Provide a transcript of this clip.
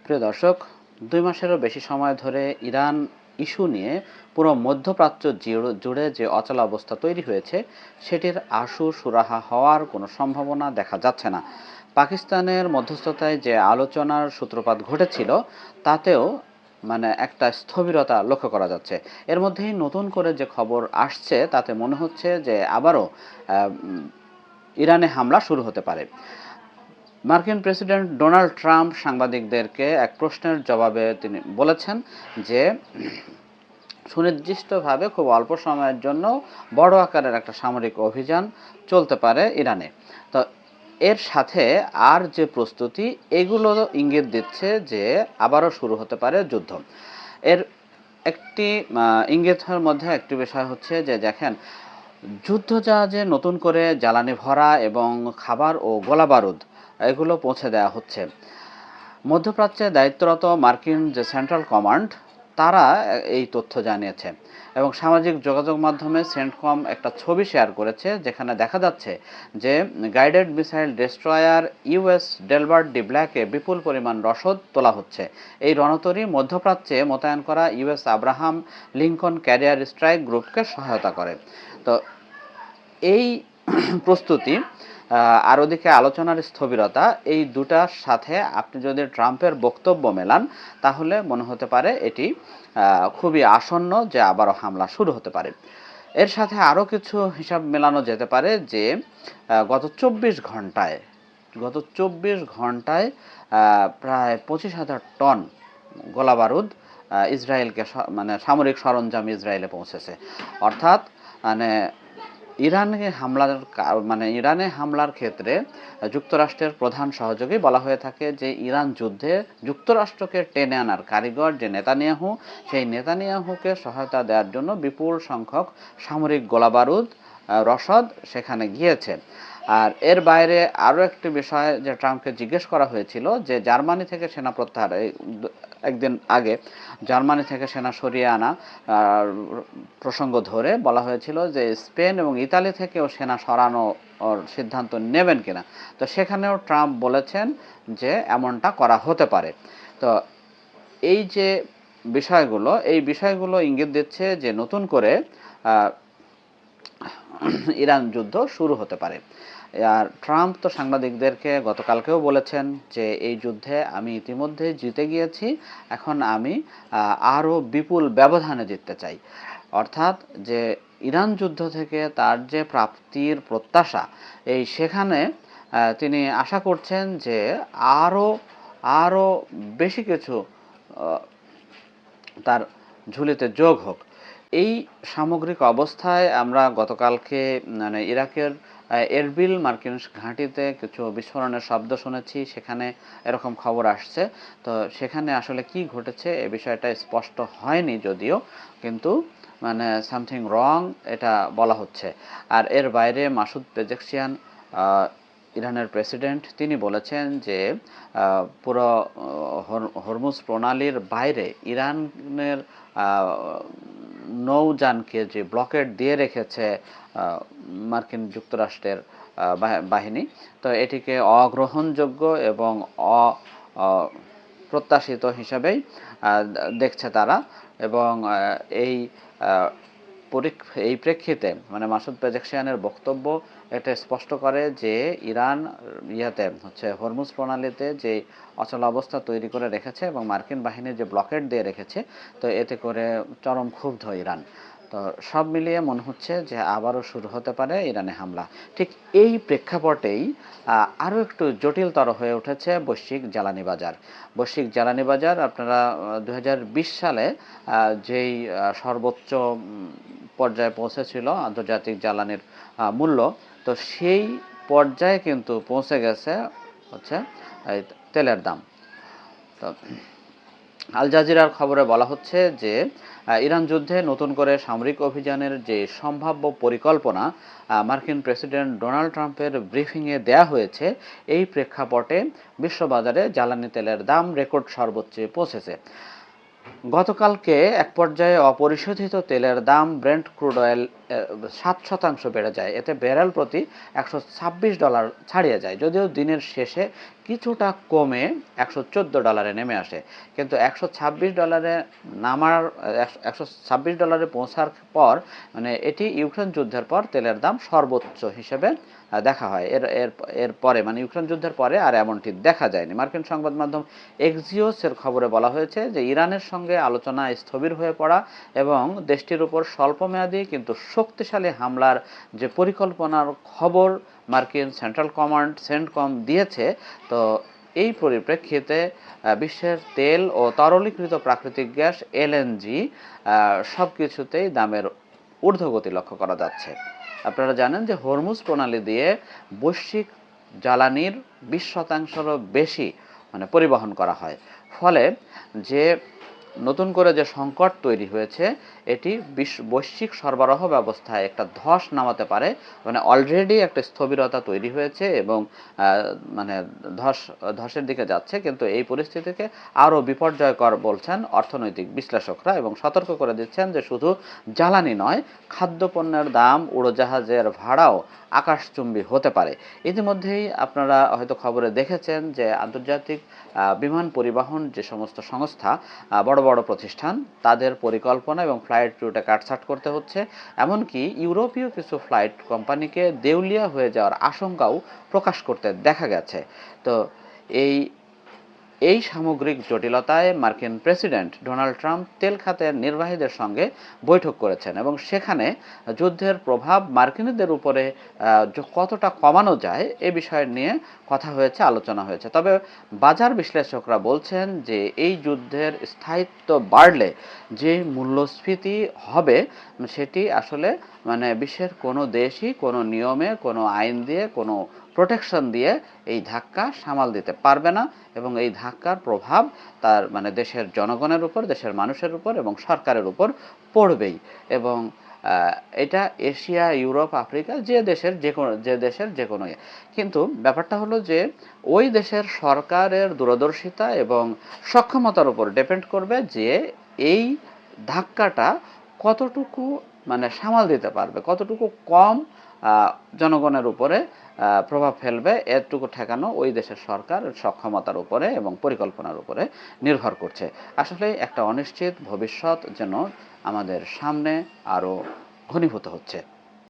প্রিয় দর্শক, ২ মাসেরও বেশি সময় ধরে ইরান ইস্যু নিয়ে পুরো মধ্যপ্রাচ্য জুড়ে যে অচলাবস্থা তৈরি হয়েছে, সেটির আশু সুরাহা হওয়ার কোনো সম্ভাবনা দেখা যাচ্ছে না। পাকিস্তানের মধ্যস্থতায় যে আলোচনার সূত্রপাত ঘটেছিল, তাতেও একটা স্থবিরতা লক্ষ্য করা যাচ্ছে। এর মধ্যেই নতুন করে যে খবর আসছে, তাতে মনে হচ্ছে যে আবারও ইরানে হামলা শুরু হতে পারে। মার্কিন প্রেসিডেন্ট ডোনাল্ড ট্রাম্প সাংবাদিকদেরকে এক প্রশ্নের জবাবে তিনি বলেছেন যে সুনির্দিষ্টভাবে খুব অল্প সময়ের জন্য বড় আকারের একটা সামরিক অভিযান চলতে পারে ইরানে। তো এর সাথে আর যে প্রস্তুতি, এগুলো ইঙ্গিত দিচ্ছে যে আবারও শুরু হতে পারে যুদ্ধ। এর একটি ইঙ্গিতের মধ্যে একটি বিষয় হচ্ছে যে দেখেন, যুদ্ধজাহাজে নতুন করে জ্বালানি ভরা এবং খাবার ও গোলাবারুদ এগুলো পৌঁছে দেওয়া হচ্ছে। মধ্যপ্রাচ্যে দায়িত্বরত মার্কিন যে সেন্ট্রাল কমান্ড, তারা এই তথ্য জানিয়েছে এবং সামাজিক যোগাযোগ মাধ্যমে সেন্টকম একটা ছবি শেয়ার করেছে, যেখানে দেখা যাচ্ছে যে guided missile destroyer US Delbert D ব্ল্যাকে বিপুল পরিমাণ রসদ তোলা হচ্ছে। এই রণতরী মধ্যপ্রাচ্যে মোতায়েন করা US Abraham Lincoln carrier strike গ্রুপকে সহায়তা করে। তো এই প্রস্তুতি আর ওদিকে আলোচনার স্থবিরতা, এই দুটার সাথে আপনি যদি ট্রাম্পের বক্তব্য মেলান, তাহলে মনে হতে পারে এটি খুবই আসন্ন যে আবারও হামলা শুরু হতে পারে। এর সাথে আরও কিছু হিসাব মেলানো যেতে পারে যে গত ২৪ ঘন্টায় প্রায় ২৫,০০০ টন গোলাবারুদ ইসরায়েলকে সামরিক সরঞ্জাম ইসরায়েলে পৌঁছেছে। অর্থাৎ ইরানে হামলার ক্ষেত্রে যুক্তরাষ্ট্রের প্রধান সহযোগী বলা হয়ে থাকে যে ইরান যুদ্ধে যুক্তরাষ্ট্রকে টেনে আনার কারিগর যে নেতানিয়াহু, সেই নেতানিয়াহুকে সহায়তা দেওয়ার জন্য বিপুল সংখ্যক সামরিক গোলাবারুদ রসদ সেখানে গিয়েছে। আর এর বাইরে আরও একটি বিষয় যে ট্রাম্পকে জিজ্ঞেস করা হয়েছিল যে জার্মানি থেকে সেনা প্রত্যাহার, একদিন আগে জার্মানি থেকে সেনা সরিয়ে আনা প্রসঙ্গ ধরে বলা হয়েছিল যে স্পেন এবং ইতালি থেকেও সেনা সরানোর সিদ্ধান্ত নেবেন কিনা। তো সেখানেও ট্রাম্প বলেছেন যে এমনটা করা হতে পারে। তো এই যে এই বিষয়গুলো ইঙ্গিত দিচ্ছে যে নতুন করে ইরান যুদ্ধ শুরু হতে পারে। আর ট্রাম্প তো সাংবাদিকদেরকে গতকালকেও বলেছেন যে এই যুদ্ধে আমি ইতিমধ্যে জিতে গিয়েছি, এখন আমি আরও বিপুল ব্যবধানে জিততে চাই। অর্থাৎ যে ইরান যুদ্ধ থেকে তার যে প্রাপ্তির প্রত্যাশা, সেখানে তিনি আশা করছেন যে আরও বেশি কিছু তার ঝুলিতে যোগ হোক। এই সামগ্রিক অবস্থায় আমরা গতকালকে ইরাকের এরবিল মার্কিন ঘাঁটিতে কিছু বিস্ফোরণের শব্দ শুনেছি, সেখানে এরকম খবর আসছে। তো সেখানে আসলে কি ঘটেছে এ বিষয়টা স্পষ্ট হয়নি যদিও, কিন্তু সামথিং রং এটা বলা হচ্ছে। আর এর বাইরে মাসুদ পেজেকশিয়ান, ইরানের প্রেসিডেন্ট, তিনি বলেছেন যে পুরো হরমুজ প্রণালীর বাইরে ইরানের নৌযানকে যে ব্লকেট দিয়ে রেখেছে মার্কিন যুক্তরাষ্ট্রের বাহিনী, তো এটিকে অগ্রহণযোগ্য এবং অপ্রত্যাশিত হিসাবেই দেখছে তারা। এবং এই প্রেক্ষিতে মাসুদ পেজেকশিয়ানের বক্তব্য এটা স্পষ্ট করে যে ইরান হরমুজ প্রণালীতে যে অচলাবস্থা তৈরি করে রেখেছে এবং মার্কিন বাহিনীর যে ব্লকেট দিয়ে রেখেছে, তো এতে করে চরম ক্ষুব্ধ ইরান। তো সব মিলিয়ে মনে হচ্ছে যে আবারও শুরু হতে পারে ইরানে হামলা। ঠিক এই প্রেক্ষাপটেই আরও একটু জটিলতর হয়ে উঠেছে বৈশ্বিক জ্বালানি বাজার। আপনারা ২০২০ সালে যেই সর্বোচ্চ পর্যায়ে পৌঁছেছিল আন্তর্জাতিক জ্বালানির মূল্য, তো সেই পর্যায়ে কিন্তু পৌঁছে গেছে এই তেলের দাম। তো আল জাজিরার খবরে বলা হচ্ছে যে ইরান যুদ্ধে নতুন করে সামরিক অভিযানের যে সম্ভাব্য পরিকল্পনা মার্কিন প্রেসিডেন্ট ডোনাল্ড ট্রাম্পের ব্রিফিংয়ে দেয়া হয়েছে, এই প্রেক্ষাপটে বিশ্ববাজারে জ্বালানি তেলের দাম রেকর্ড সর্বোচ্চে পৌঁছেছে। গতকালকে এক পর্যায়ে অপরিশোধিত তেলের দাম ব্রেন্ট ক্রুড অয়েল 7% বেড়ে যায়, এতে ব্যারেল প্রতি $126 ছাড়িয়ে যায়। যদিও দিনের শেষে কিছুটা কমে $114 নেমে আসে, কিন্তু $126 নামার $126 পৌঁছার পর মানে এটি ইউক্রেন যুদ্ধের পর তেলের দাম সর্বোচ্চ হিসেবে দেখা হয়। এর পরে মানে ইউক্রেন যুদ্ধের পরে আর এমনটি দেখা যায়নি। মার্কিন সংবাদ মাধ্যম এক্সিওসের খবরে বলা হয়েছে যে ইরানের সঙ্গে আলোচনা স্থবির হয়ে পড়া এবং দেশটির উপর স্বল্পমেয়াদী কিন্তু শক্তিশালী হামলার যে পরিকল্পনার খবর মার্কিন সেন্ট্রাল কমান্ড সেন্টকম দিয়েছে। তো এই পরিপ্রেক্ষিতে বিশ্বের তেল ও তরলীকৃত প্রাকৃতিক গ্যাস এলএনজি সব কিছুতেই দামের ঊর্ধ্বগতি লক্ষ্য করা যাচ্ছে। আপনারা জানেন যে হরমুজ প্রণালী দিয়ে বৈশ্বিক জ্বালানির 20%-রও বেশি মানে পরিবহন করা হয়। ফলে যে নতুন করে যে সংকট তৈরি হয়েছে এটি বৈশ্বিক সরবরাহ ব্যবস্থায় একটা ধস নামাতে পারে। মানে অলরেডি একটা স্থবিরতা তৈরি হয়েছে এবং মানে ধসের দিকে যাচ্ছে, কিন্তু এই পরিস্থিতিকে আরও বিপর্যয়কর বলছেন অর্থনৈতিক বিশ্লেষকরা এবং সতর্ক করে দিচ্ছেন যে শুধু জ্বালানি নয়, খাদ্যপণ্যের দাম, উড়োজাহাজের ভাড়াও আকাশচুম্বী হতে পারে। ইতিমধ্যেই আপনারা হয়তো খবরে দেখেছেন যে আন্তর্জাতিক বিমান পরিবহন যে সমস্ত সংস্থা, বড় বড় প্রতিষ্ঠান, তাদের পরিকল্পনা এবং ফ্লাইট রুটে কাটছাঁট করতে হচ্ছে। এমনকি ইউরোপীয় কিছু ফ্লাইট কোম্পানিকে দেউলিয়া হয়ে যাওয়ার আশঙ্কাও প্রকাশ করতে দেখা গেছে। তো এই সামগ্রিক জটিলতায় মার্কিন প্রেসিডেন্ট ডোনাল্ড ট্রাম্প তেল খাতের নির্বাহীদের সঙ্গে বৈঠক করেছেন এবং সেখানে যুদ্ধের প্রভাব মার্কিনীদের উপরে কতটা কমানো যায় এ বিষয় নিয়ে কথা হয়েছে, আলোচনা হয়েছে। তবে বাজার বিশ্লেষকরা বলছেন যে এই যুদ্ধের স্থায়িত্ব বাড়লে যে মূল্যস্ফীতি হবে সেটি আসলে মানে বিশ্বের কোনো দেশই কোনো নিয়মে, কোনো আইন দিয়ে, কোনো প্রোটেকশন দিয়ে এই ধাক্কা সামাল দিতে পারবে না এবং এই ধাক্কার প্রভাব তার মানে দেশের জনগণের উপর, দেশের মানুষের উপর এবং সরকারের উপর পড়বেই। এবং এটা এশিয়া, ইউরোপ, আফ্রিকা যে দেশের যে কোনো কিন্তু ব্যাপারটা হলো যে ওই দেশের সরকারের দূরদর্শিতা এবং সক্ষমতার উপর ডিপেন্ড করবে যে এই ধাক্কাটা কতটুকু মানে সামাল দিতে পারবে, কতটুকু কম জনগণের উপরে প্রভাব ফেলবে, এতটুকু ঠেকানো ওই দেশের সরকার সক্ষমতার উপরে এবং পরিকল্পনার উপরে নির্ভর করছে। আসলে একটা অনিশ্চিত ভবিষ্যৎ যেন আমাদের সামনে আরও ঘনীভূত হচ্ছে।